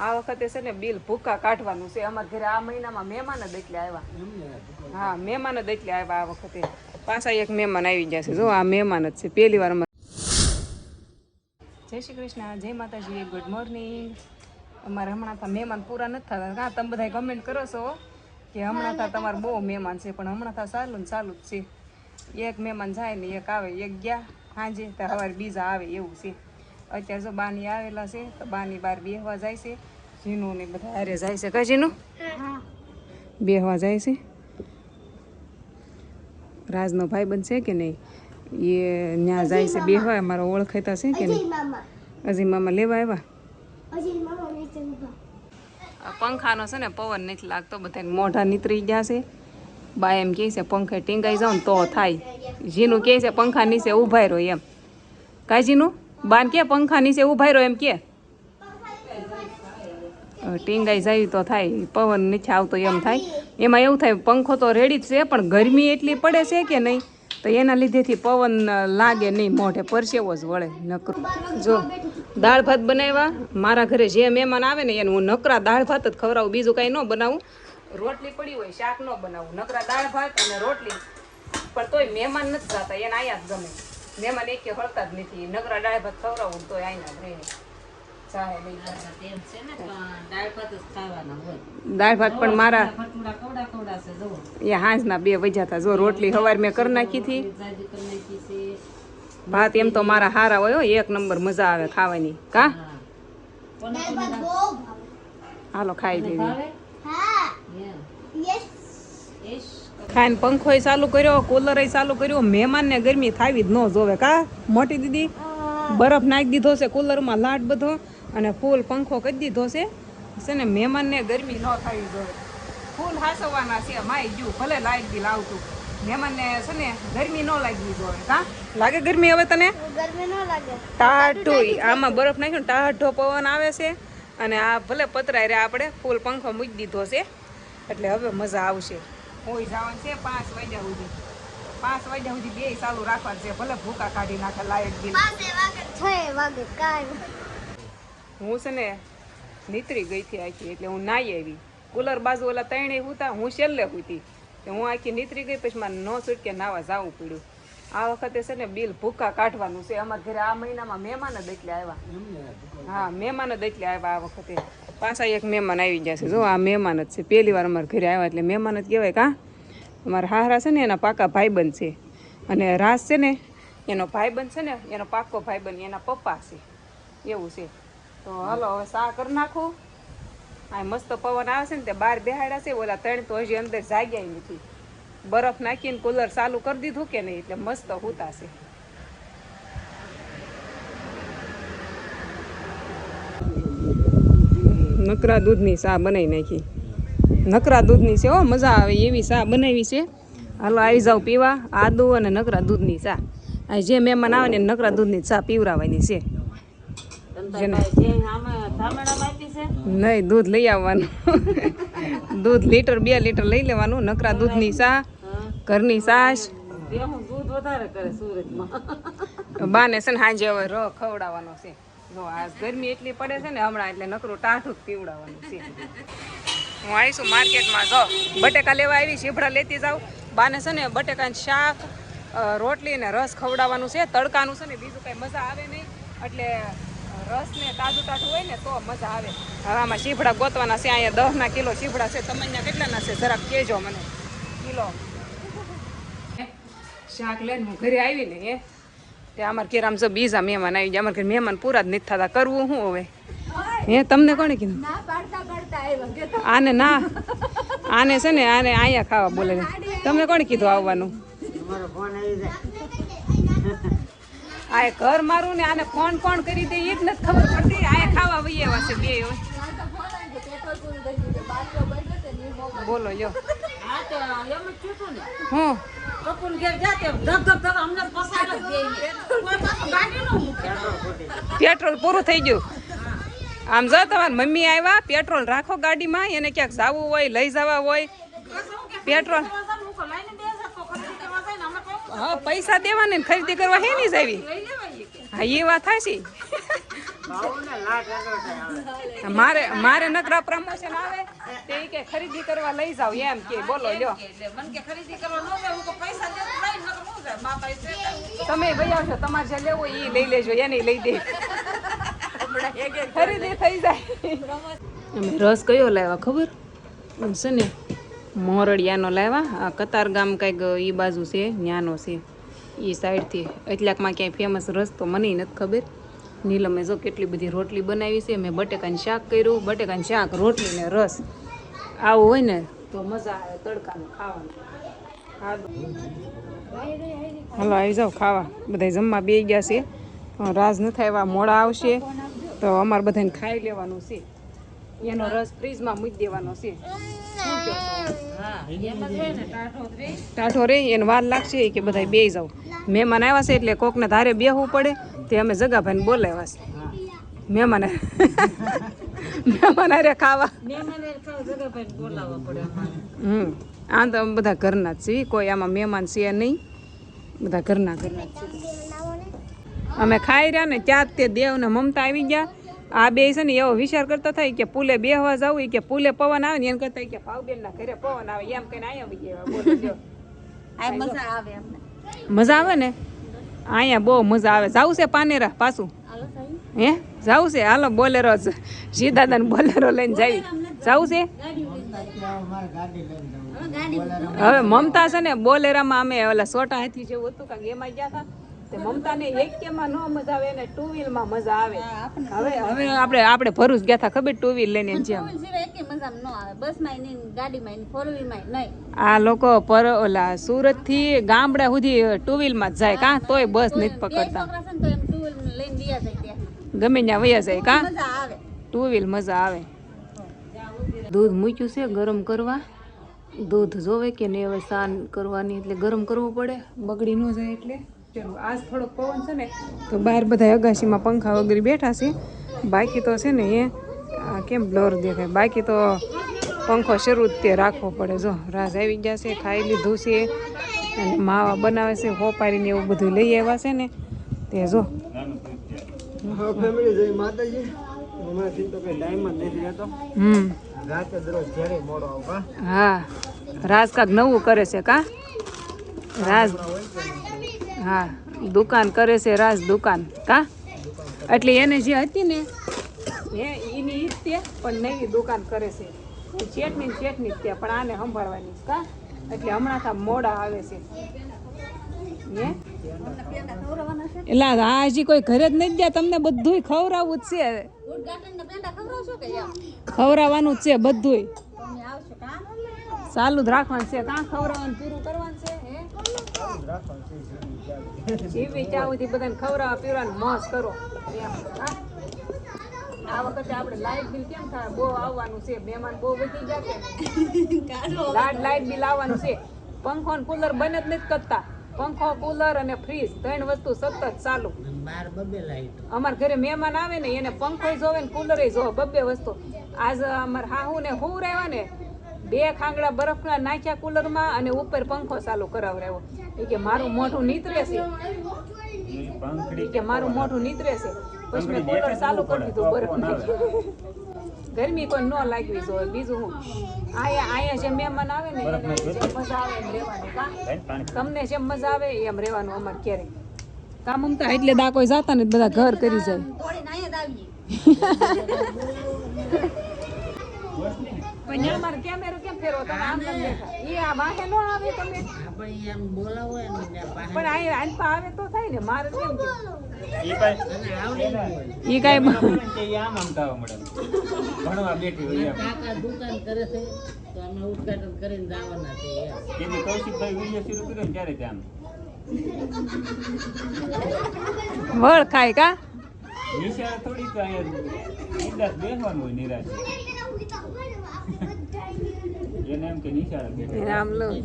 આ વખતે છે ને બિલ ભૂકા કાઢવાનું છે. અમારા ઘરે આ મહિનામાં મહેમાન જ એટલે આવ્યા. હા, મહેમાન જ એટલે આવ્યા આ વખતે. પાછા એક મહેમાન આવી ગયા છે. જો આ મહેમાન જ છે પહેલી વાર. જય શ્રી કૃષ્ણ, જય માતાજી, ગુડ મોર્નિંગ. અમારે હમણાં તો મહેમાન પૂરા નથી થતા. હા, તમે બધા કમેન્ટ કરો છો કે હમણાં તો તમારે બહુ મહેમાન છે, પણ હમણાં તો ચાલુ ને ચાલુ જ છે. એક મહેમાન જાય ને એક આવે, એક ગયા સાંજે તો સવારે બીજા આવે એવું છે. અત્યારે જો બાની આવેલા છે તો બાની બહાર બેહવા જાય છે. જીનું ને બધા હારે જાય છે. કઈ જીનું બેહવા જાય છે. રાજનો ભાઈબંધ છે કે નહીં, એ ત્યાં જાય છે બેહવા. અમારો ઓળખાતા છે કે નહીં? અજી મામા લેવા આવ્યા. પંખાનો છે ને પવન નથી લાગતો, બધાને મોઢા નીતરી ગયા છે. બા એમ કહે છે પંખે ટીંગાઈ જાવ ને તો થાય. જીનું કહે છે પંખા નીચે ઉભાઈ રહ્યો એમ. કાંઈ જીનું બાન કે પંખા નીચે ઉભાઈ રહ્યો એમ કે ટીંગાઈ જાય તો થાય. પવન નથી આવતો એમ થાય. એમાં એવું થાય પંખો તો રેડી જ છે, પણ ગરમી એટલી પડે છે કે નહીં, તો એના લીધેથી પવન લાગે નહીં, મોઢે પરસેવો જ વળે નકરું. જો દાળ ભાત બનાવ્યા. મારા ઘરે જે મહેમાન આવે ને એને હું નકરા દાળ ભાત જ ખવડાવું, બીજું કાંઈ ન બનાવું. રોટલી પડી હોય શાક ન બનાવું, નકરા દાળ ભાત અને રોટલી. પણ તોય મહેમાન નથી જતા, એને આયા જ ગમે. મહેમાન એક કે હળતા જ નથી. નકરા દાળ ભાત ખવડાવું તોય આઈના જ રહે. દાળ ભાત પણ મારા એ હાંજના 2 વાગ્યા હતા. જો રોટલી સવારે મેં કરી નાખી હતી. ભાત એમ તો મારા હારા હોય, એક નંબર મજા આવે ખાવાની. કા હાલો ખાઈ લેવી. ખાઈને પંખો ચાલુ કર્યો, કુલર ચાલુ કર્યો. મહેમાનને ગરમી થાવી જ ન જોવે. કા મોટી દીદી બરફ નાખી દીધો છે કુલરમાં, લાટ બધો, અને ફૂલ પંખો કરી દીધો છે ને મહેમાનને ગરમી ન થાવી જોઈએ. ફૂલ હાસવાના છે માઈ ગયું, ભલે લાઈટ બિલ આવતું. મહેમાનને છે ને ગરમી ન લાગવી જોઈએ. કા લાગે ગરમી હવે તને? ગરમી ન લાગે. ટાઢો આમાં બરફ નાખ્યો ને ટાઢો પવન આવે છે. અને આ ભલે પતરાય રે, આપણે ફૂલ પંખો મૂકી દીધો છે એટલે હવે મજા આવશે. હોઈ જવાનું છે 5 વાગ્યા સુધી. 5 વાગ્યા સુધી 2 ચાલુ રાખવાનું છે, ભલે ભૂકા કાઢી નાખે લાઈટ બિલ. 6 વાગે કાંઈ હું છે ને નીતરી ગઈ હતી આખી, એટલે હું નાઈ આવી. કુલર બાજુ ઓલા 3 હુતા, હું છેલ્લે હુતી. હું આખી નીતરી ગઈ, પછી મારે ન છૂટકે નાવા જવું પડ્યું. આ વખતે છે ને બિલ ભૂકા કાઢવાનું છે. અમારા ઘરે આ મહિનામાં મહેમાન જ એટલે આવ્યા. હા, મહેમાન જ એટલે આવ્યા આ વખતે. પાછા એક મહેમાન આવી ગયા છે. જો આ મહેમાન જ છે, પહેલી વાર અમારા ઘરે આવ્યા એટલે મહેમાન જ કહેવાય. કા અમારા હારા છે ને એના પાકા ભાઈબંધ છે, અને રાસ છે ને એનો ભાઈબંધ છે ને એનો પાકો ભાઈબંધ એના પપ્પા છે, એવું છે. તો હાલો હવે સા કરી નાખું. આ મસ્ત પવન આવે છે ને તે બહાર બેહાડ્યા છે. ઓલા 3 તો હજી અંદર જાગ્યા નથી. બરફ નાખીને કુલર ચાલુ કરી દીધું કે નહીં, એટલે મસ્ત હુતા છે. નકરા દૂધની ચા બનાવી નાખી. નકરા દૂધની છે, હો મજા આવે એવી ચા બનાવી છે. હાલો આવી જાવ પીવા. આદુ અને નકરા દૂધની ચા. આ જે મહેમાન આવે ને નકરા દૂધની ચા પીવરાવાની છે. નહીં, દૂધ લઈ આવવાનું. દૂધ લીટર 2 લીટર લઈ લેવાનું. નકરા દૂધની ચા, ઘરની છાશ. બાને છે ને સાંજે હવે ખવડાવવાનો છે. જો આ ગરમી એટલી પડે છે ને હમણાં, એટલે નકરું ટાઢું જ પીવડાવવાનું છે. હું આવીશું માર્કેટમાં. જો બટેકા લેવા આવી, શીભડા લેતી જાઉં. બાને છે ને બટેકાનું શાક, રોટલી ને રસ ખવડાવવાનું છે. તડકાનું છે ને બીજું કઈ મજા આવે નહીં, એટલે રસ ને તાજું તાજું હોય ને તો મજા આવે. હવે આમાં શીભડા ગોતવાના છે. અહીંયા 10 કિલો શીભડા છે. તમે અહીંયા કેટલાના છે જરાક કહેજો મને. કિલો શાક લઈને હું ઘરે આવી ને તે અમારે ઘેર આમ જો બીજા મહેમાન આવી ગયા. અમારે ઘેર મહેમાન પૂરા જ નથી થતા. કરવું શું હવે? તમને કોણે કીધું? આને ના, આને છે ને આને અહીંયા ખાવા બોલે. તમને કોણે કીધું આવવાનું? આ ઘર મારું ને આને ફોન કરી દે, એ જ નથી ખબર પડતી. આ ખાવા વહી એવા છે 2 હોય. બોલો યો હું પેટ્રોલ પૂરું થઈ ગયું. આમ જો તમારી મમ્મી આવ્યા, પેટ્રોલ રાખો ગાડીમાં. એને ક્યાંક જવું હોય, લઈ જવા હોય પેટ્રોલ. હા, પૈસા દેવાને ખરીદી કરવા હે નહીં જાવી. હા, એ વાત થાય છે. મારે નકરા પ્રમોશન આવે તે ઈ કે ખરીદી કરવા લઈ જાવ એમ કે બોલો લ્યો તમે ભાઈ આવશો તમારે જે લેવો ઈ લઈ લેજો એને લઈ દે ખરીદી થઈ જાય અમે રસ કયો લાવ્યા ખબર છે ને મોરડિયાનો લાવ્યા આ કતારગામ કંઈક ઈ બાજુ છે ન્યાનો છે ઈ સાઈડથી એટલાકમાં ક્યાંય ફેમસ રસ તો મને નથી ખબર નીલમે જો કેટલી બધી રોટલી બનાવી છે મેં બટેકાનું શાક કર્યું બટેકાનું શાક રોટલી ને રસ આવું હોય ને તો મજા આવે તડકાનું ખાવાનું હાલો આવી જાઓ ખાવા બધા જમવા બે ગયા છે રાજ નથી આવ્યા મોડા આવશે તો અમારે બધાને ખાઈ લેવાનું છે એનો રસ ફ્રીજમાં મૂકી દેવાનો છે ટાઢો રે એને વાર લાગશે કે બધા બે જાવ મહેમાન આવ્યા છે એટલે કોકને ધારે બેહવું પડે તે અમે જગાભાઈને બોલાવ્યા છે મહેમાન અરે ખાવા આ તો બધા ઘરના જ છીએ કોઈ આમાં મહેમાન છે નહીં બધા ઘરના જ છે અમે ખાઈ રહ્યા ને ત્યાં તે દેવ ને મમતા આવી ગયા આ બે છે ને એવો વિચાર કરતા થાય કે પુલે બેહવા જવું કે પુલે પવન આવે ને એને કરતા કે ભાવબેન ના ઘરે પવન આવે એમ કહીને અહીંયા બી ગયા મજા આવે ને અહીંયા બહુ મજા આવે જાવું છે પાનેરા પાછું હે જાવું છે હાલો બોલેરો જી દાદા ને બોલેરો લઈને જાવી જાવું છે હવે મમતા છે ને બોલેરામાં અમે ઓલા સોટા હાથી જેવું હતું કાંક એમાં ગયા હતા તે મમતાને એક કેમાં ન મજા આવે ને ટુ વ્હીલમાં મજા આવે હવે આપણે ભરૂચ ગયા હતા ખબર ટુ વ્હીલ લઈને જેમ આ લોકો પર ઓલા સુરત થી ગામડા સુધી ટુ વ્હીલમાં જ જાય કા તોય બસ નથી પકડતા ગમે ત્યાં વયા જાય કા ટુ વ્હીલ મજા આવે દૂધ મૂક્યું છે ગરમ કરવા દૂધ જોવે કે નહીં હવે સાન કરવાની એટલે ગરમ કરવું પડે બગડી ન જાય એટલે આજ થોડોક પવન છે ને તો બહાર બધા અગાશીમાં પંખા વગેરે બેઠા છે બાકી તો છે ને એ કેમ બ્લર દેખાય બાકી તો પંખો શરૂ તે રાખવો પડે જો રાજ આવી ગયા છે ખાઈ લીધું છે અને માવા બનાવે છે હોપારીને એવું બધું લઈ આવ્યા છે ને તે જો હા રાજ કાંક નવું કરે છે કા રાજ હા દુકાન કરે છે રાજ દુકાન કા એટલે એને જે હતી ને એની ઈજ તે પણ નવી દુકાન કરે છે ચેટની જ તે પણ આને સંભાળવાની કા એટલે હમણાં તો મોડા આવે છે એટલે આ હજી કોઈ ઘરે જ નથી ગયા તમને બધુંય ખવડાવવું જ છે ખવડાવવાનું જ છે બધુંય ચાલુ જ રાખવાનું છે કાં ખવડાવવાનું પૂરું કરવાનું છે જીવી ચાવથી બધાને ખવડાવવા પીવડાવવાનું મોજ કરો આ વખતે આપણે લાઇટ બિલ કેમ થાય બહુ આવવાનું છે મહેમાન બહુ વધી જશે લાઇટ બિલ આવવાનું છે પંખો ને કુલર બંધ જ નથી કરતા પંખો કુલર અને ફ્રીજ ત્રણ વસ્તુ સતત ચાલુ અમારા ઘરે મહેમાન આવે ને એને પંખો જોવે ને કુલર જોવે બબ્બે વસ્તુ આજ અમારા હાહુ ને હું રહેવા ને 2 ખાંગડા બરફના નાખ્યા કુલરમાં અને ઉપર પંખો ચાલુ કરાવરાયો કે મારું મોઢું નીતરે છે પછી મેં કુલર ચાલુ કરી દીધું બરફ ગરમી કોઈ ન લાગવી જોઈએ બીજું હું અહીંયા જેમ મહેમાન આવે ને એને જેમ મજા આવે એમ રહેવાનું તમને જેમ મજા આવે એમ રહેવાનું અમારે ક્યારેય કામ મમતા એટલે દા કોઈ જાતા ને બધા ઘર કરી જાય પણ અમારે કેમેરો કેમ ફેરવો તમે આમ કેમ બેઠા એ આ વાહે ન આવે તમે પણ અહીં આવે તો થાય ને મારે કેમ ઈ કઈ દુકાન કરે છે તો અમે ઉદ્ઘાટન કરીને જવાના છે એની કૌશિકભાઈ વિડિયો શરૂ કર્યો ને ત્યારે ત્યાં વળ ખાય કા નિશાળ થોડીક નિરાશ બેસવાનું હોય નિરાશ એને એમ કે નિશાળ બેસવાનું